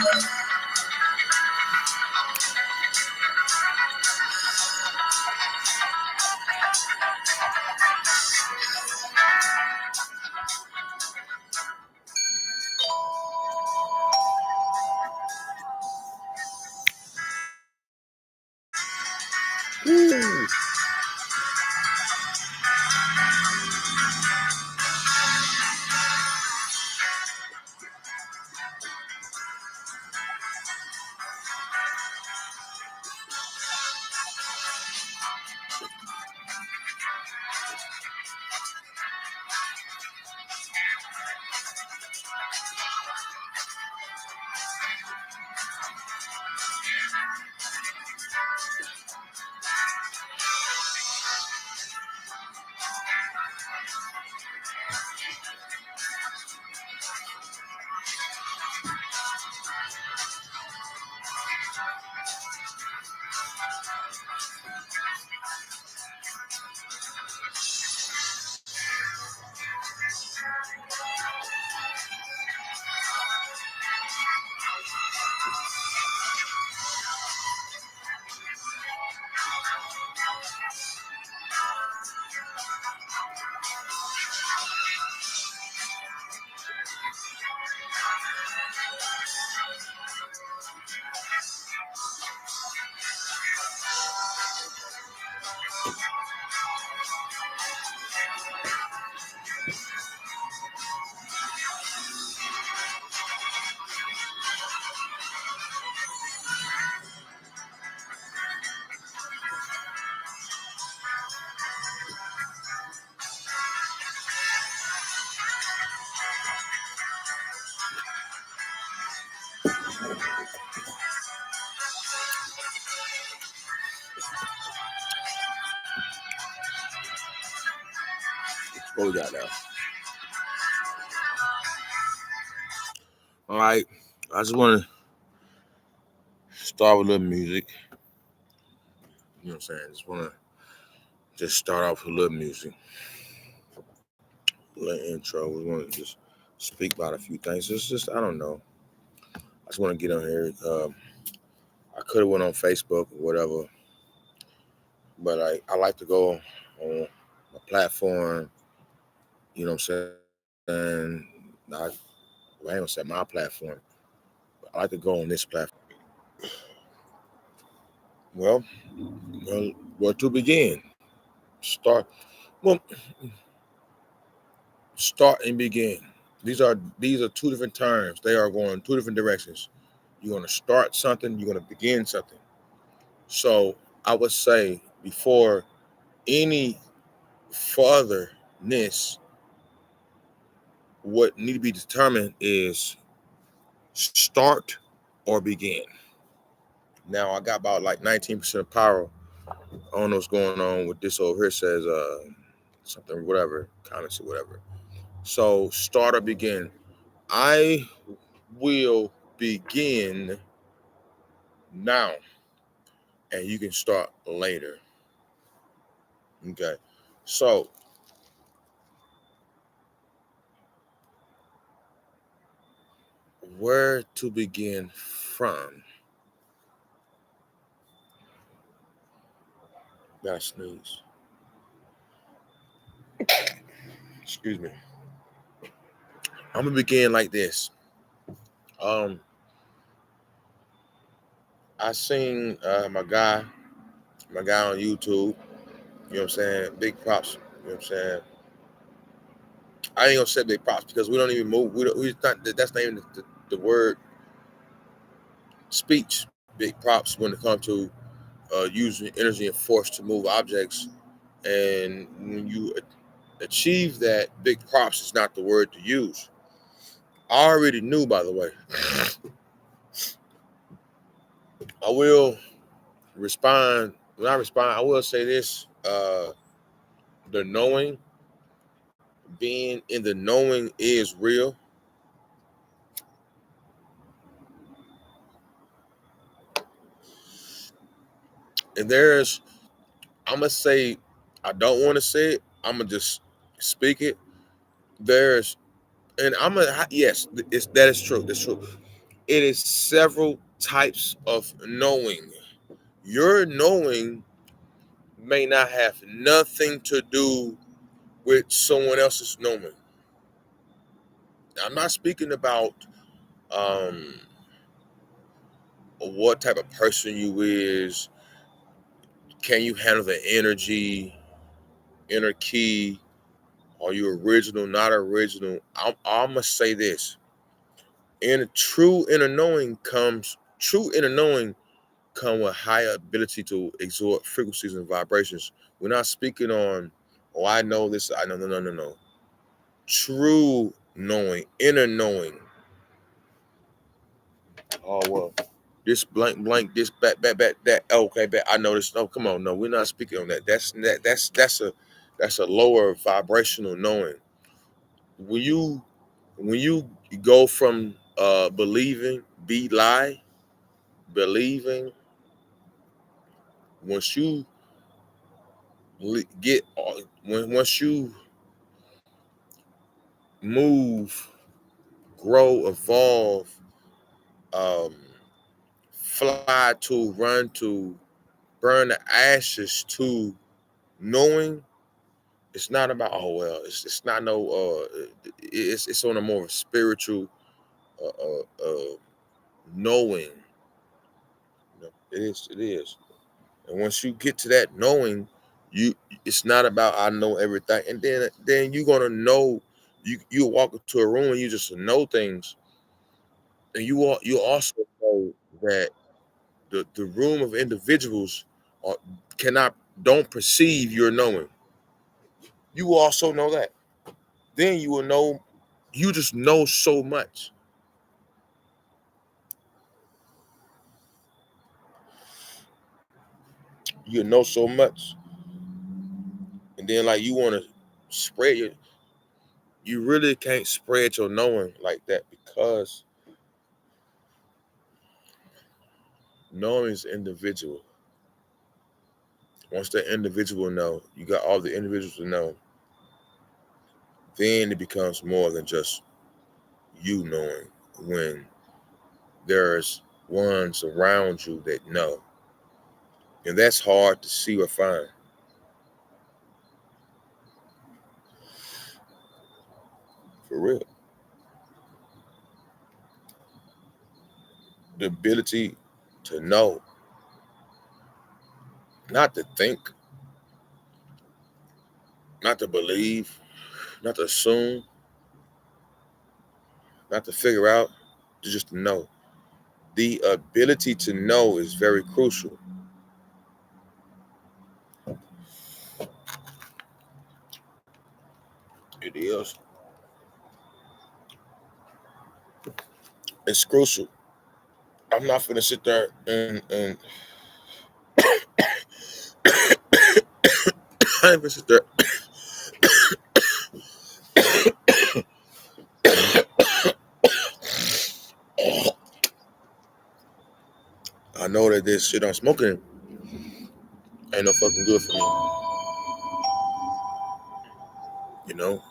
Woo. What we got now? All right. I just want to start with a little music. You know what I'm saying? Just want to start off with a little music. A little intro. We want to just speak about a few things. It's just, I don't know. I just want to get on here. I could have went on Facebook or whatever, but I like to go on a platform. You know what I'm saying? I ain't gonna say my platform. But I like to go on this platform. Well, where to begin? Start. Well, start and begin. These are two different terms. They are going two different directions. You're going to start something. You're going to begin something. So I would say before any furtherness, what need to be determined is start or begin. Now I got about like 19% power. I don't know what's going on with this over here. It says something, whatever, comments or whatever. So start or begin. I will begin now, and you can start later. Okay. So where to begin from? Gotta sneeze. Excuse me. I'm gonna begin like this. I seen my guy on YouTube. You know what I'm saying? Big props. You know what I'm saying? I ain't gonna say big props because we don't even move. That's not even the word speech. Big props when it comes to using energy and force to move objects. And when you achieve that, big props is not the word to use. I already knew, by the way. I will respond. When I respond, I will say this. The knowing, being in the knowing is real. And I'm going to say, I don't want to say it. I'm going to just speak it. And yes, that is true. That's true. It is several types of knowing. Your knowing may not have nothing to do with someone else's knowing. I'm not speaking about um, what type of person you is. Can you handle the energy, inner key? Are you original, not original? I'm gonna say this: in true inner knowing come with higher ability to absorb frequencies and vibrations. We're not speaking on, oh, I know this. I know, no. True knowing, inner knowing. Oh well, this blank, this back, that. Okay, back. I know this. No, come on, no, we're not speaking on that. That's a lower vibrational knowing. When you go from believing, believing, once you get once you move, grow, evolve, um, fly to, run to, burn the ashes to knowing. It's not about, oh well, it's not no it's on a more spiritual uh, knowing. It is. And once you get to that knowing, you it's not about I know everything. And then you're gonna know. You walk into a room and you just know things, and you also know that the room of individuals are, cannot don't perceive your knowing. You also know that. Then you will know. You just know so much. You know so much, and then like you want to spread your. You really can't spread your knowing like that because knowing is individual. Once that individual know, you got all the individuals to know, then it becomes more than just you knowing when there's ones around you that know. And that's hard to see or find. For real. The ability to know, not to think, not to believe, not to assume, not to figure out, to just know. The ability to know is very crucial. It is. It's crucial. I'm not gonna sit there and I ain't gonna sit there. I know that this shit I'm smoking ain't no fucking good for me. You know.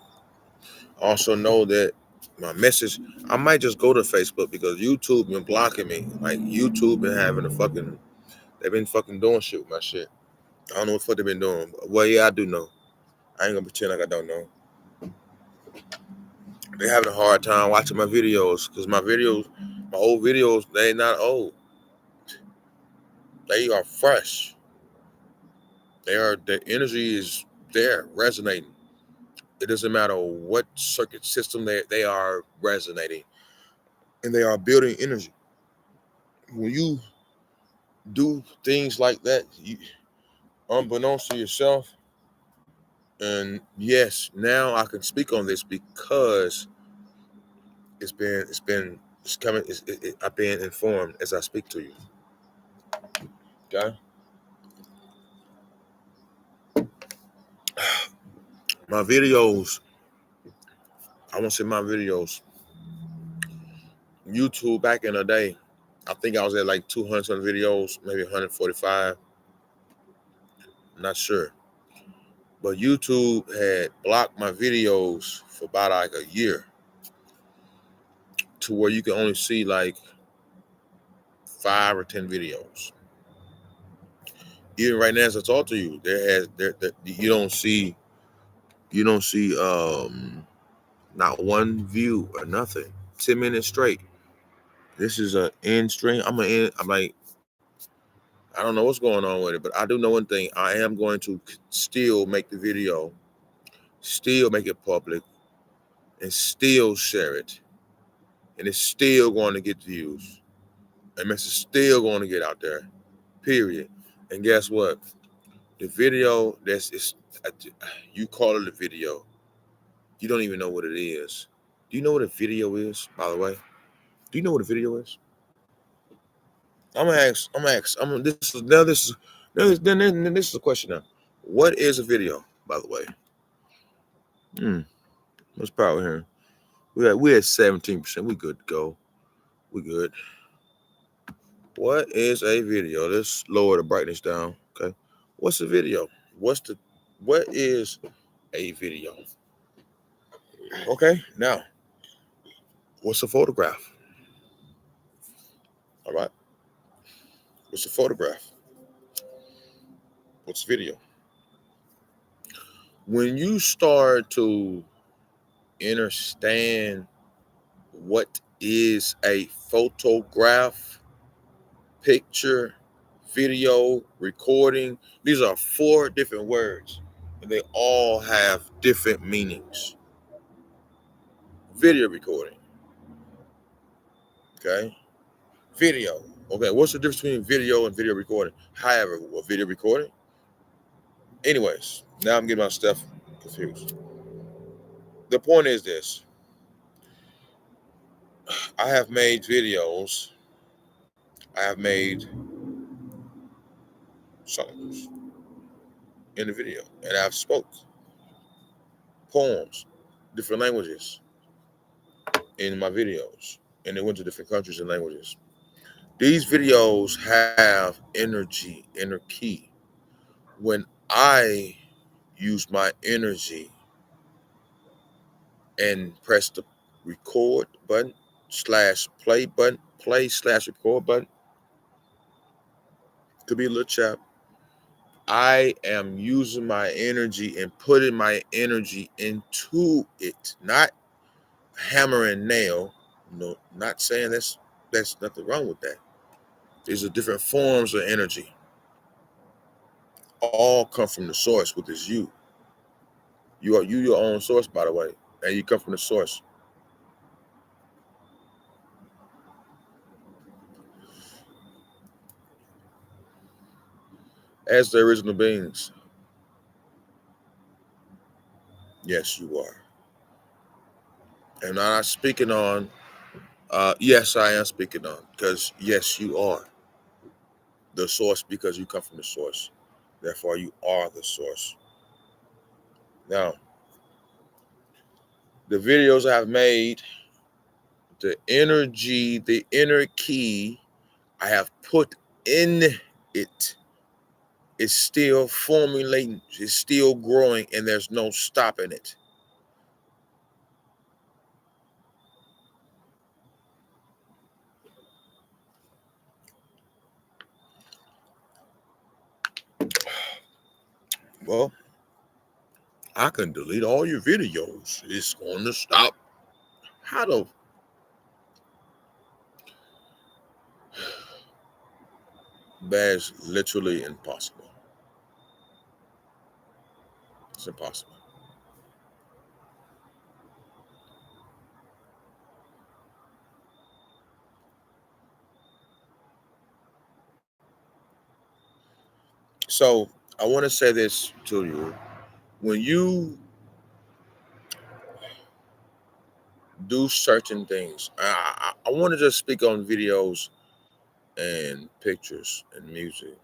I also know that my message, I might just go to Facebook because YouTube been blocking me. Like YouTube been having a fucking, they've been fucking doing shit with my shit. I don't know what the fuck they been doing. Well, yeah, I do know. I ain't gonna pretend like I don't know. They having a hard time watching my videos because my old videos, they not old. They are fresh. The energy is there, resonating. It doesn't matter what circuit system they are resonating, and they are building energy. When you do things like that, unbeknownst to yourself, and yes, now I can speak on this because it's coming. I've been informed as I speak to you. Okay, my videos. I want to say my videos. YouTube back in the day, I think I was at like 200 videos, maybe 145. I'm not sure. But YouTube had blocked my videos for about like a year to where you can only see like 5 or 10 videos. Even right now, as I talk to you, you don't see not one view or nothing. 10 minutes straight. This is a end stream. I'm like, I don't know what's going on with it, but I do know one thing. I am going to still make the video, still make it public, and still share it. And it's still going to get views. And it's still going to get out there. Period. And guess what? The video you call it a video. You don't even know what it is. Do you know what a video is, by the way? Do you know what a video is? I'm gonna ask. This is a question now. What is a video, by the way? Let's power here. We at 17%. We good to go. We good. What is a video? Let's lower the brightness down. Okay. What's a video? What is a video? Okay. Now, what's a photograph? All right. What's a photograph? What's video? When you start to understand what is a photograph, picture, video, recording, these are 4 different words, and they all have different meanings. Video recording. Okay. Video. Okay. What's the difference between video and video recording? However, a video recording. Anyways, now I'm getting my stuff confused. The point is this. I have made videos. I have made songs in the video, and I've spoke poems, different languages in my videos, and they went to different countries and languages. These videos have energy, inner key. When I use my energy and press the record button /play/record button, could be a little chap. I am using my energy and putting my energy into it, not hammer and nail. No, not saying that's nothing wrong with that. These are different forms of energy. All come from the source, which is you. You are your own source, by the way, and you come from the source. As the original beings, yes, you are. And I'm not speaking on. Yes, I am speaking on, because yes, you are the source, because you come from the source. Therefore, you are the source. Now, the videos I've made, the energy, the inner key I have put in it is still formulating, is still growing, and there's no stopping it. Well, I can delete all your videos. It's going to stop. How the? That's literally impossible. It's impossible. So I want to say this to you. When you do certain things, I want to just speak on videos and pictures and music.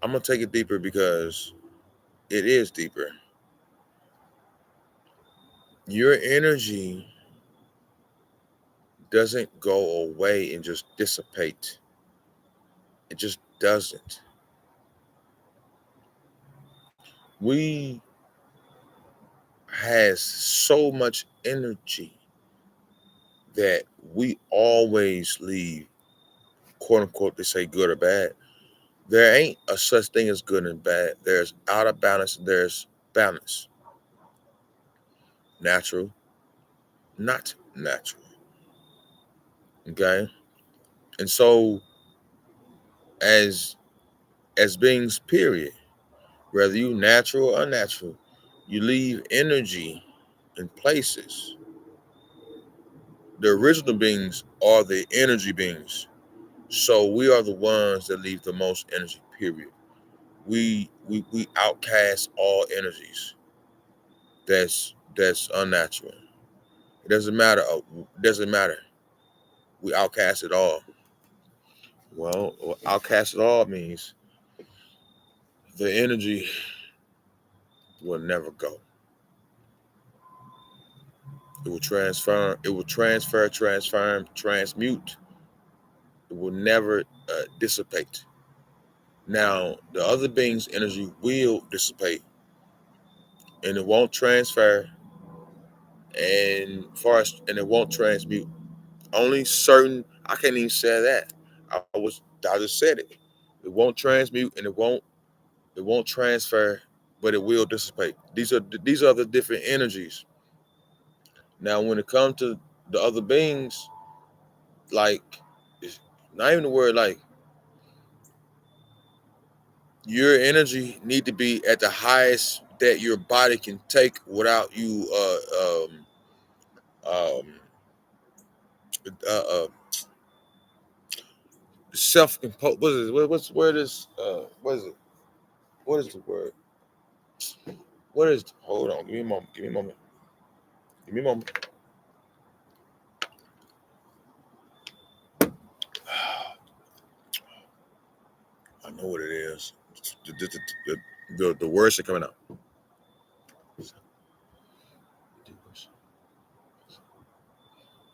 I'm going to take it deeper because it is deeper. Your energy doesn't go away and just dissipate. It just doesn't. We has so much energy that we always leave, quote unquote, they say good or bad. There ain't a such thing as good and bad. There's out of balance, there's balance. Natural, not natural. Okay? And so as beings, period, whether you natural or unnatural, you leave energy in places. The original beings are the energy beings. So we are the ones that leave the most energy, period. We outcast all energies. That's unnatural. It doesn't matter. Doesn't matter. We outcast it all. Well, what outcast it all means the energy will never go. It will transfer. It will transform, transmute. It will never dissipate. Now, the other being's energy will dissipate, and it won't transfer, and it won't transmute. Only certain. I can't even say that. I just said it. It won't transmute, and it won't transfer, but it will dissipate. These are the different energies. Now, when it comes to the other beings, like, it's not even the word like, your energy need to be at the highest that your body can take without you um uh, uh self-imposed. What is it? What's the word is what is it? What is the word? What is, hold on, give me a moment, give me a moment, give me a moment. I know what it is. The words are coming out.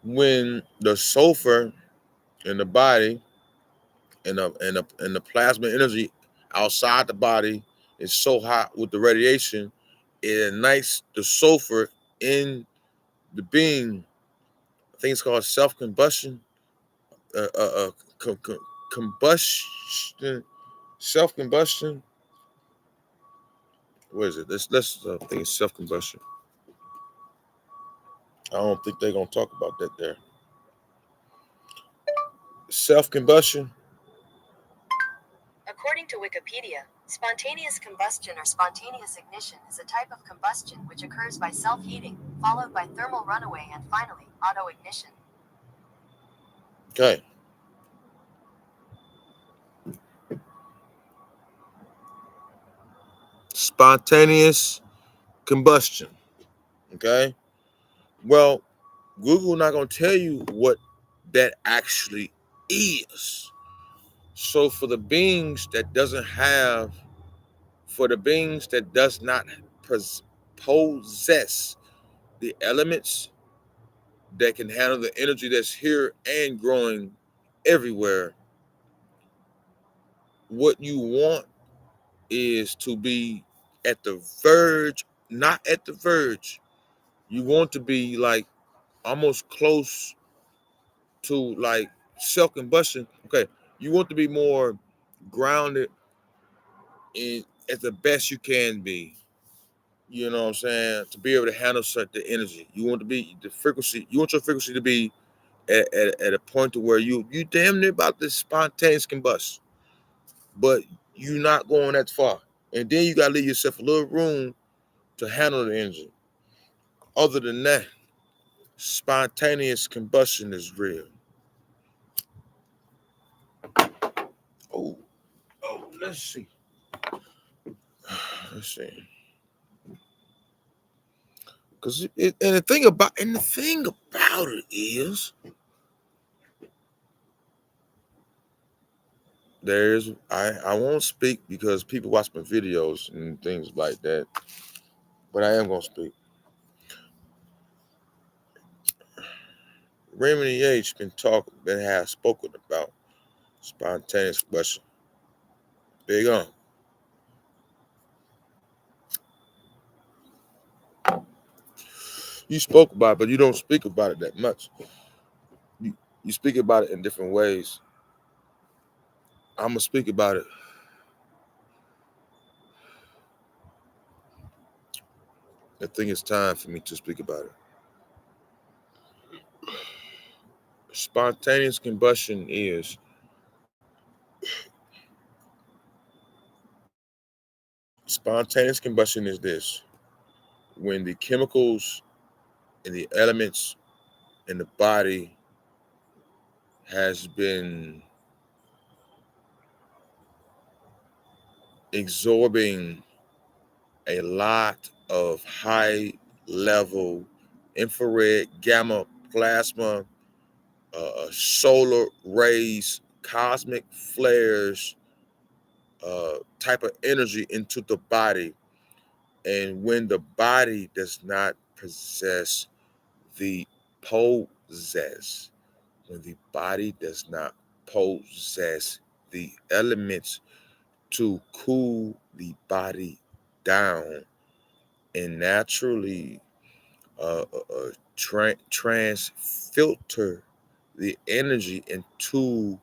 When the sulfur in the body and the plasma energy outside the body is so hot with the radiation, it ignites the sulfur in the being. I think it's called self combustion, uh, uh, uh, combustion, self combustion. What is it? Let's think it's self combustion. I don't think they're gonna talk about that there. Self combustion. According to Wikipedia, spontaneous combustion or spontaneous ignition is a type of combustion which occurs by self-heating, followed by thermal runaway and finally, auto-ignition. Okay. Spontaneous combustion. Okay. Well, Google not gonna tell you what that actually is. So for the beings that doesn't have, for the beings that does not possess the elements that can handle the energy that's here and growing everywhere, what you want is to be at the verge, not at the verge. You want to be like almost close to like self combustion. Okay, you want to be more grounded in as the best you can be. You know what I'm saying? To be able to handle certain energy. You want to be the frequency. You want your frequency to be at a point to where you damn near about to spontaneous combust, but you're not going that far. And then you gotta leave yourself a little room to handle the energy. Other than that, spontaneous combustion is real. Oh, let's see. Let's see. Cause the thing about it is I won't speak because people watch my videos and things like that. But I am gonna speak. Raymond H has spoken about spontaneous combustion. Big on. You spoke about it, but you don't speak about it that much. You speak about it in different ways. I'm gonna speak about it. I think it's time for me to speak about it. Spontaneous combustion is this: when the chemicals and the elements in the body has been absorbing a lot of high level infrared, gamma, plasma, solar rays, cosmic flares, type of energy into the body. And when the body does not possess the possess, when the body does not possess the elements to cool the body down and naturally transfilter the energy into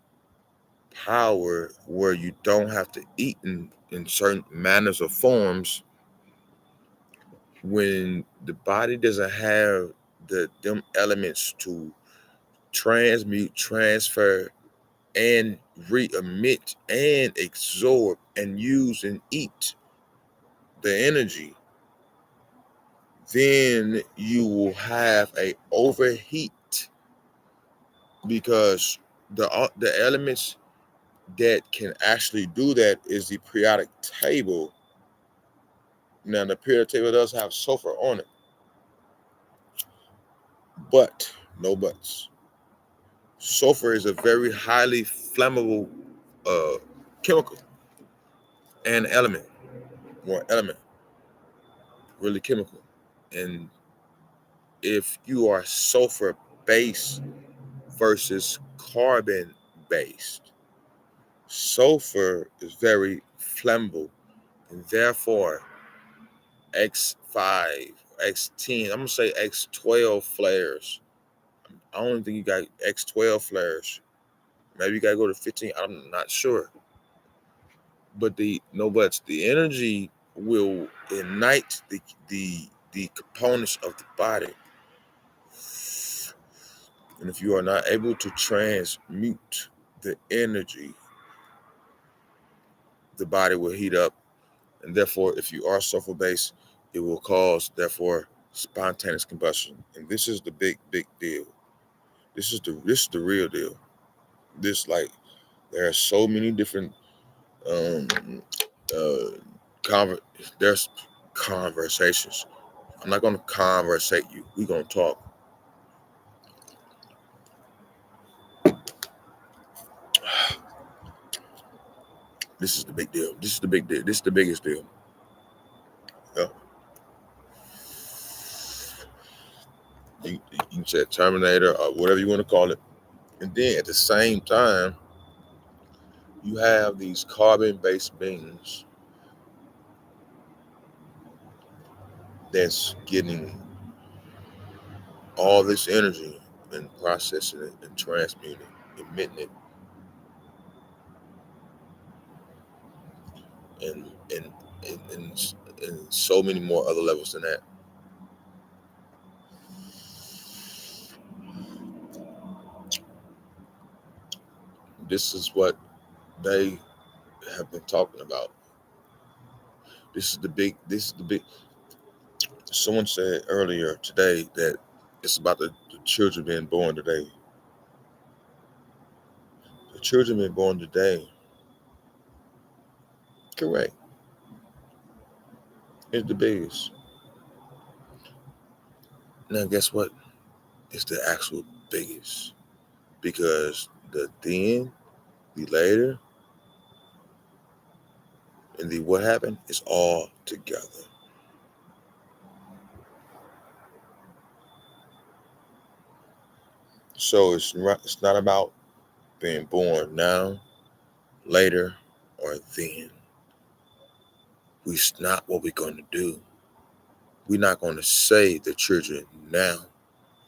power where you don't have to eat in certain manners or forms. When the body doesn't have them elements to transmute, transfer, and re-emit and absorb and use and eat the energy, then you will have a overheat, because the elements that can actually do that is the periodic table. Now the periodic table does have sulfur on it, but no buts. Sulfur is a very highly flammable uh, chemical and element, or element, really chemical. And if you are sulfur based versus carbon based, sulfur is very flammable, and therefore X5, X10, I'm gonna say X12 flares. I don't think you got X12 flares. Maybe you gotta go to 15. I'm not sure. But the energy will ignite the components of the body. And if you are not able to transmute the energy, the body will heat up. And therefore, if you are sulfur based, it will cause, therefore, spontaneous combustion. And this is the big deal. This is the real deal. This, like, there are so many different um uh conver- there's conversations. I'm not gonna conversate you. We're gonna talk. This is the big deal. This is the big deal. This is the biggest deal. Yeah. You can say Terminator or whatever you want to call it. And then at the same time, you have these carbon-based beings that's getting all this energy and processing it and transmuting it, emitting it, and and and so many more other levels than that. This is what they have been talking about. This is the big. This is the big. Someone said earlier today that it's about the children being born today. The children being born today, correct, is the biggest. Now, guess what? It's the actual biggest, because the then, the later, and the what happened is all together. So it's not about being born now, later, or then. It's not what we're going to do. We're not going to say the children now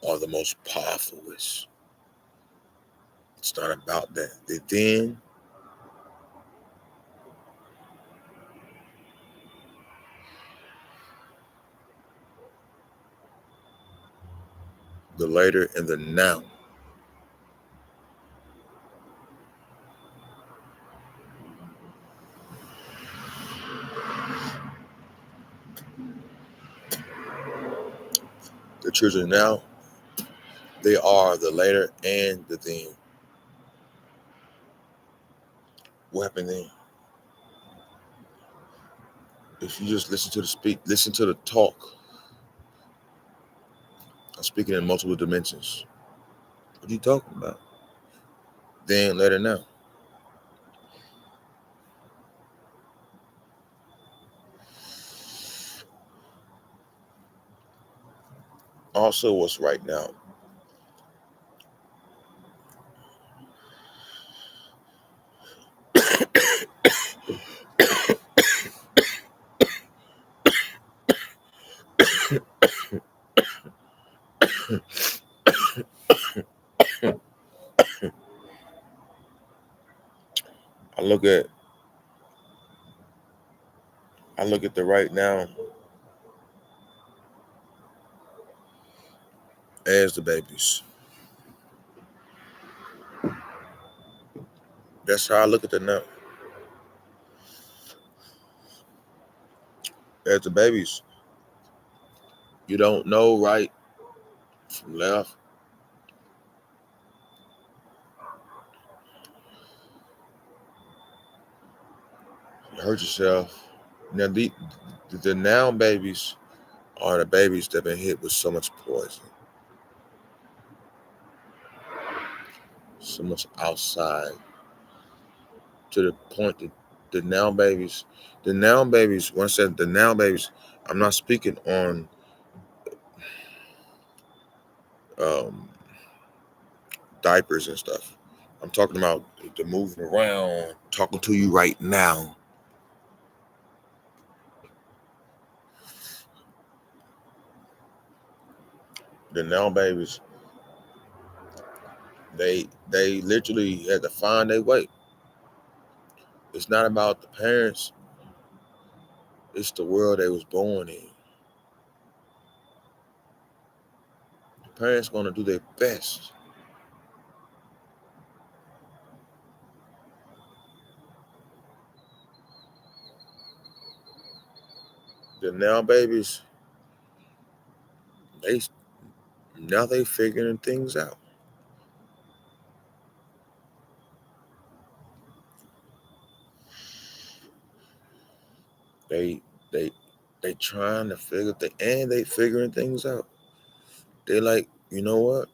are the most powerful. It's not about that. The then, the later, and the now. The children now, they are the later and the then. What happened then? If you just listen to the speak, listen to the talk. I'm speaking in multiple dimensions. What are you talking about? Then, later, now. Also, what's right now? I look at the right now as the babies. That's how I look at the now as the babies. You don't know right from left. You hurt yourself. Now the now babies are the babies that have been hit with so much poison, so much outside, to the point that the now babies, when I said the now babies, I'm not speaking on um, diapers and stuff. I'm talking about the moving around, talking to you right now. The now babies, they literally had to find their way. It's not about the parents, it's the world they was born in. The parents gonna do their best. The now babies, they now they figuring things out. They they they trying to figure and they figuring things out. They like, you know what?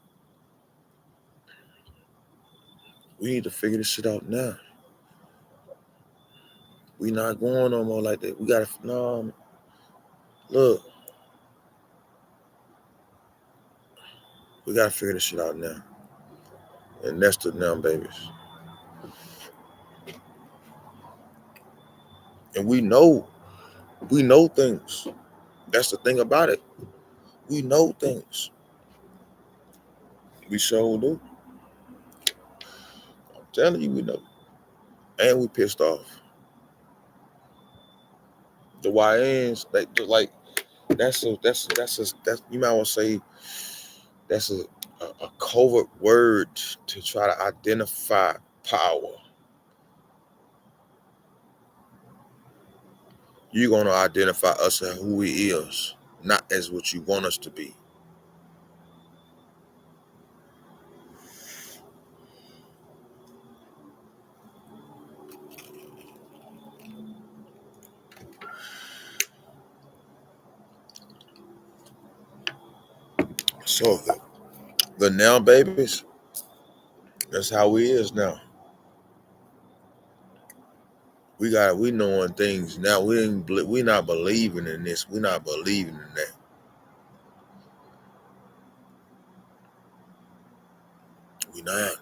We need to figure this shit out now. We not going no more like that. We gotta no look. We gotta figure this shit out now. And that's the now babies. And we know things. That's the thing about it. We know things. We sure do. I'm telling you, we know. And we pissed off. The YNs, like that's you might want to say that's a covert word to try to identify power. You're gonna identify us as who we is, not as what you want us to be. So the now babies, that's how we is now. We knowing things now. We not believing in this. We not believing in that. We not.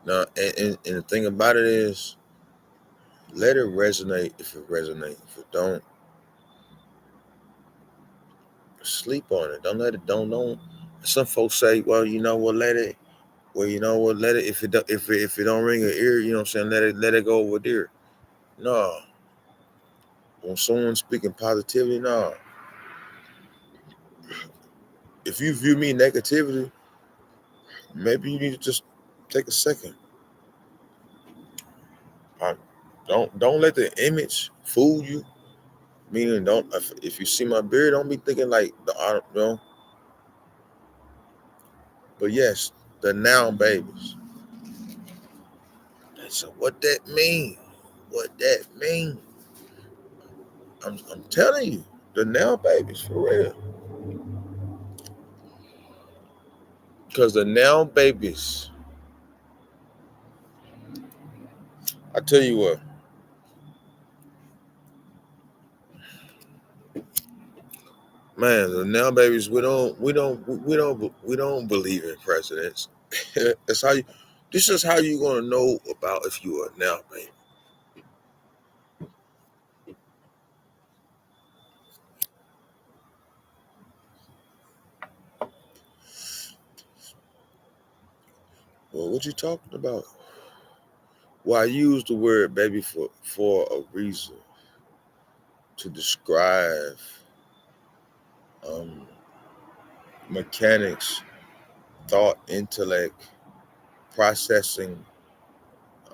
Now, and the thing about it is, let it resonate if it resonates. If it don't, sleep on it. Don't let it. Don't. Some folks say, well, you know what, let it. Well, you know what, let it. If it don't ring an ear, you know what I'm saying, let it go over there. No, when someone's speaking positivity, no. If you view me negativity, maybe you need to just take a second. Uh, don't let the image fool you. Meaning, don't if you see my beard, don't be thinking like you know. But yes, the now babies. So what that mean? What that mean? I'm telling you, the now babies for real. Because the now babies, I tell you what, man, the now babies, we don't believe in presidents. That's how you. This is how you gonna know about if you are now baby. Well, what you talking about? Well, I use the word baby for a reason to describe um, mechanics, thought, intellect, processing,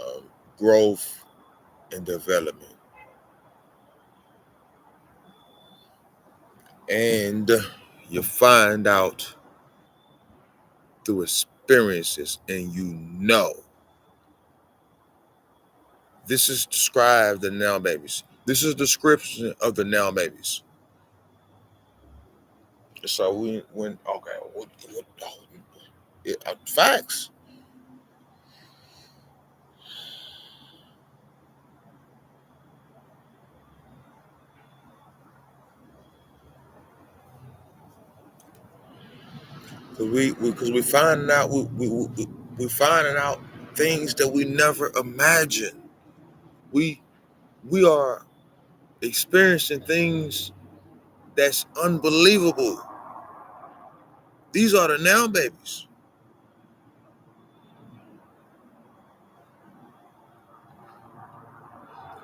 um, growth, and development. And you find out through experiences, and you know. This is described the now babies. This is a description of the now babies. So we when okay, facts. Because we finding out we finding out things that we never imagined. We we are experiencing things that's unbelievable. These are the now babies,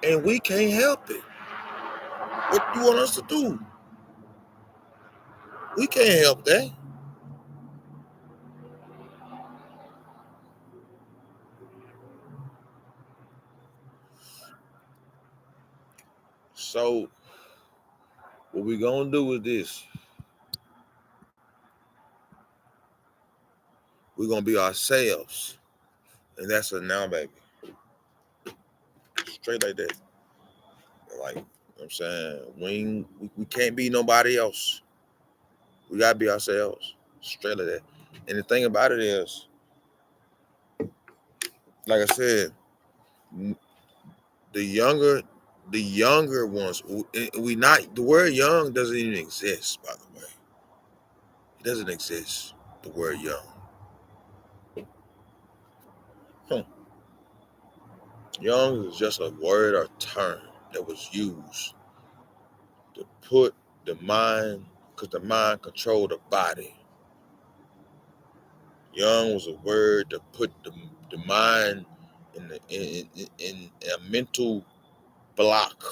and we can't help it. What do you want us to do? We can't help that. So what we gonna do is this: we're gonna be ourselves, and that's a now baby, straight like that. Like you know what I'm saying, we can't be nobody else. We gotta be ourselves, straight like that. And the thing about it is, like I said, the younger, the younger ones, we not the word young doesn't even exist. By the way, it doesn't exist. The word young, huh. Young is just a word or term that was used to put the mind, because the mind controlled the body. Young was a word to put the mind in a mental block,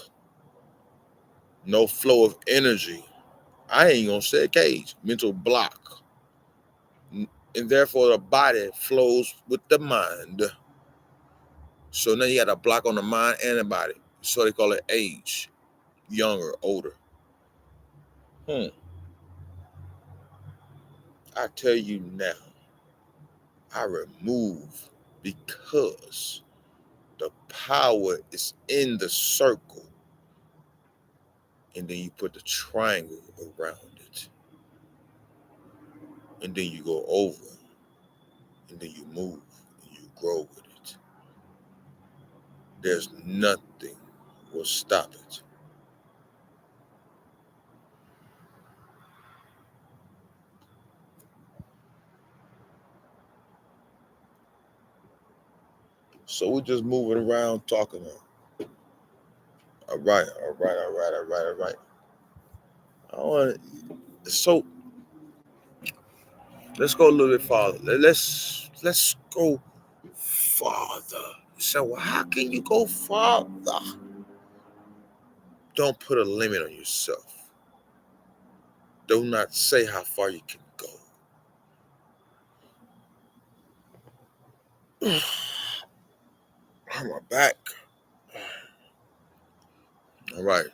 no flow of energy. I ain't gonna say cage, mental block. And therefore the body flows with the mind. So now you got a block on the mind and the body. So they call it age, younger, older. Hmm. I tell you now, I remove because the power is in the circle, and then you put the triangle around it, and then you go over, and then you move, and you grow with it. There's nothing will stop it. So we're just moving around talking. All right, all right, all right, all right, all right. I want so Let's go a little bit farther. Let's go farther. So well, how can you go farther? Don't put a limit on yourself. Do not say how far you can go. On my back. All right.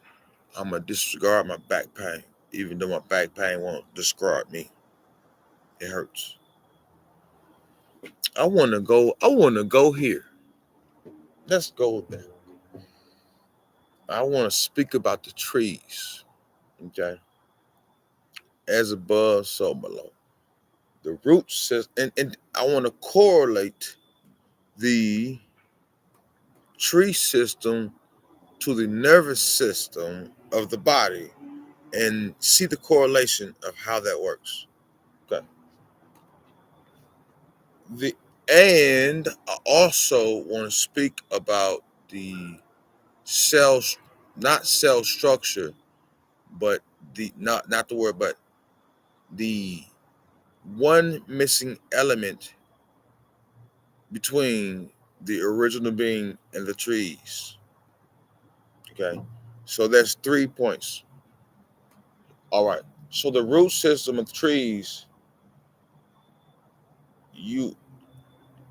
I'm gonna disregard my back pain, even though my back pain won't discard me. It hurts. I wanna go. I wanna go here. Let's go there. I want to speak about the trees. Okay, as above, so below. The root system, and I want to correlate the tree system to the nervous system of the body and see the correlation of how that works. Okay. The and I also want to speak about the cells, not cell structure, but the not the word, but the one missing element between the original being and the trees. Okay. So there's 3 points. All right. So the root system of the trees you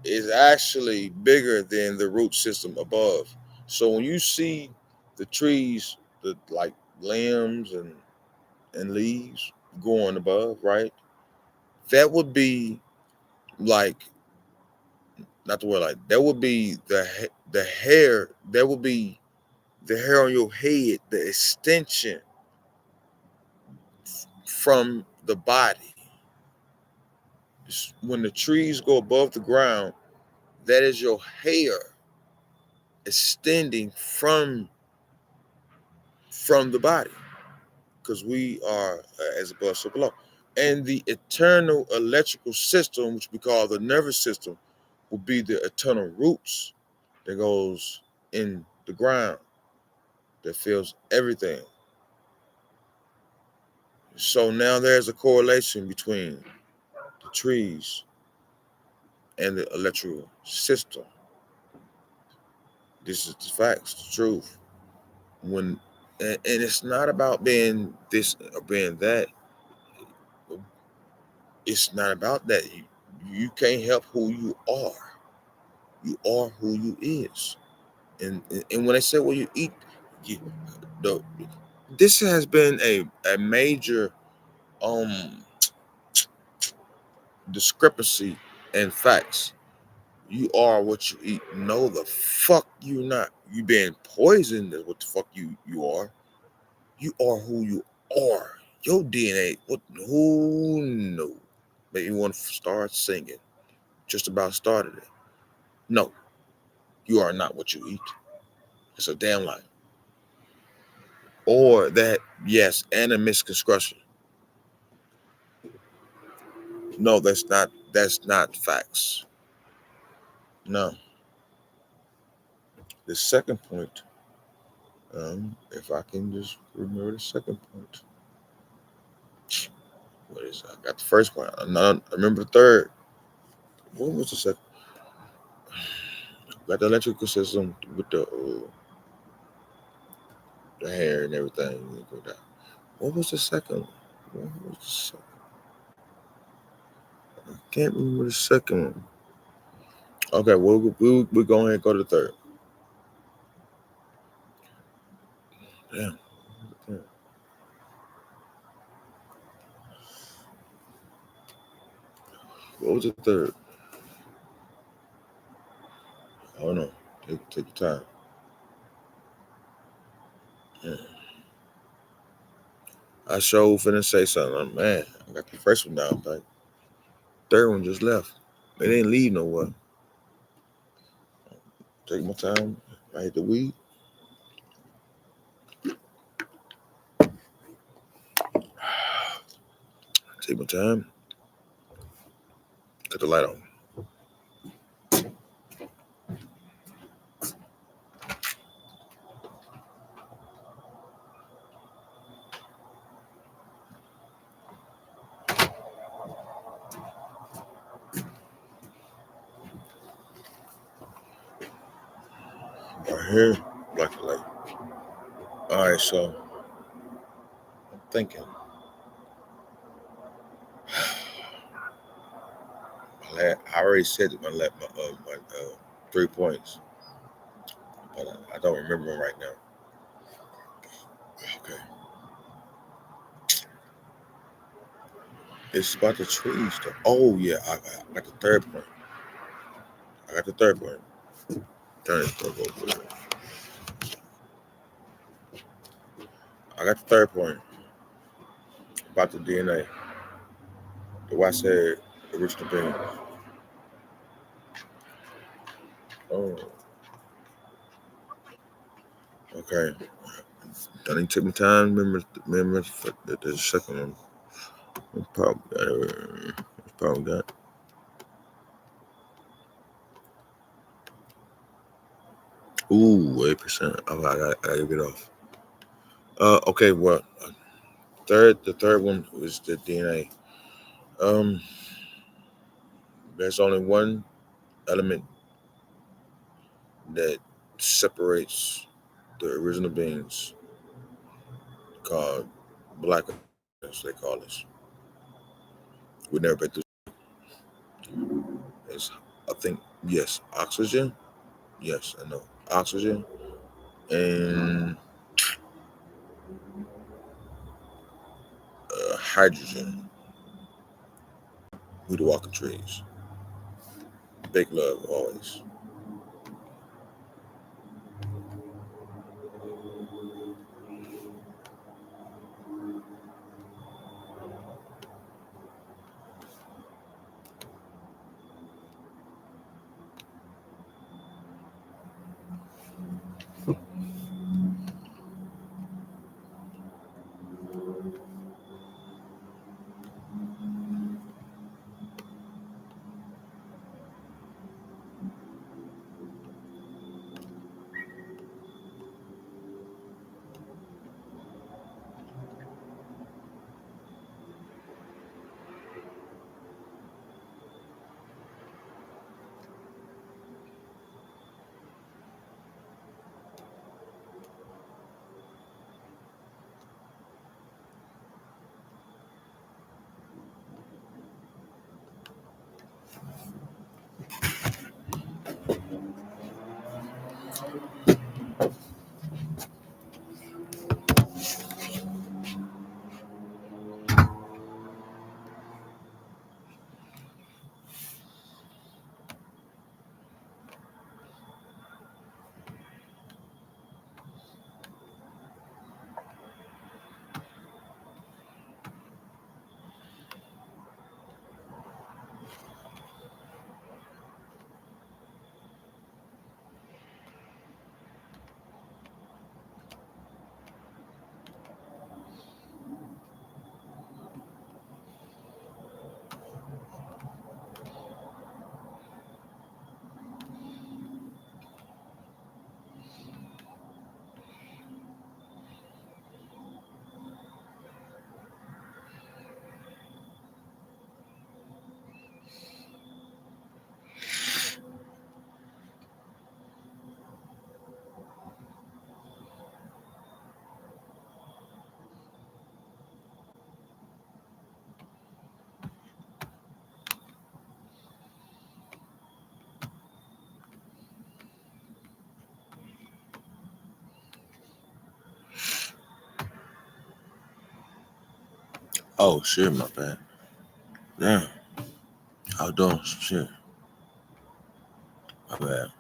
is actually bigger than the root system above. So when you see the trees, the like limbs and leaves going above, right? That would be like not the word like that would be the hair. That would be the hair on your head, the extension from the body. When the trees go above the ground, that is your hair extending from the body, because we are as above, so below. And the eternal electrical system, which we call the nervous system, will be the eternal roots that goes in the ground that feels everything. So now there's a correlation between the trees and the electrical system. This is the facts, the truth. When and it's not about being this or being that. It's not about that. You can't help who you are. You are who you is. And when I say what you eat, you, the, this has been a major um discrepancy in facts. You are what you eat. No, the fuck you not. You being poisoned is what the fuck you are. You are who you are. Your DNA. What? Who knew? Made you want to start singing. Just about started it. No, you are not what you eat. It's a damn lie. Or that, yes, and a misconstruction. No, that's not. That's not facts. No. The second point. If I can just remember the second point. What is? I got the first one. I remember the third. What was the second? Got the electrical system with the hair and everything. What was the second? What was the second? I can't remember the second one. Okay, we're going ahead and go to the third. Damn. What was the third? Oh no. Take your time. Yeah. I sure finna say something. Man, I got the first one down, but third one just left. They didn't leave nowhere. Take my time. I hit the weed. Take my time. Cut the light on. here, black and light. All right, so I'm thinking. I already said my 3 points, but I don't remember them right now. Okay, it's about the trees though. Oh yeah, I got the third point. I got the third point. Turn it over. I got the third point about the DNA. The why I said original being. Oh, okay. I didn't take my time. Remember the second one. Probably got. Ooh, 8%. I gotta get off. Okay. Well, the third one was the DNA. Um, there's only one element that separates the original beings, called blackness. They call us. We never been through. It's, I think, yes, oxygen. Yes, I know oxygen and hydrogen. We the walking trees. Big love always. Oh shit, my bad. Damn, I was doing some shit. My bad.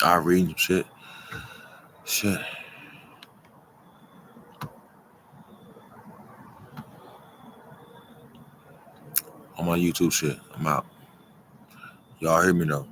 I read some shit. Shit. On my YouTube shit. I'm out. Y'all hear me though?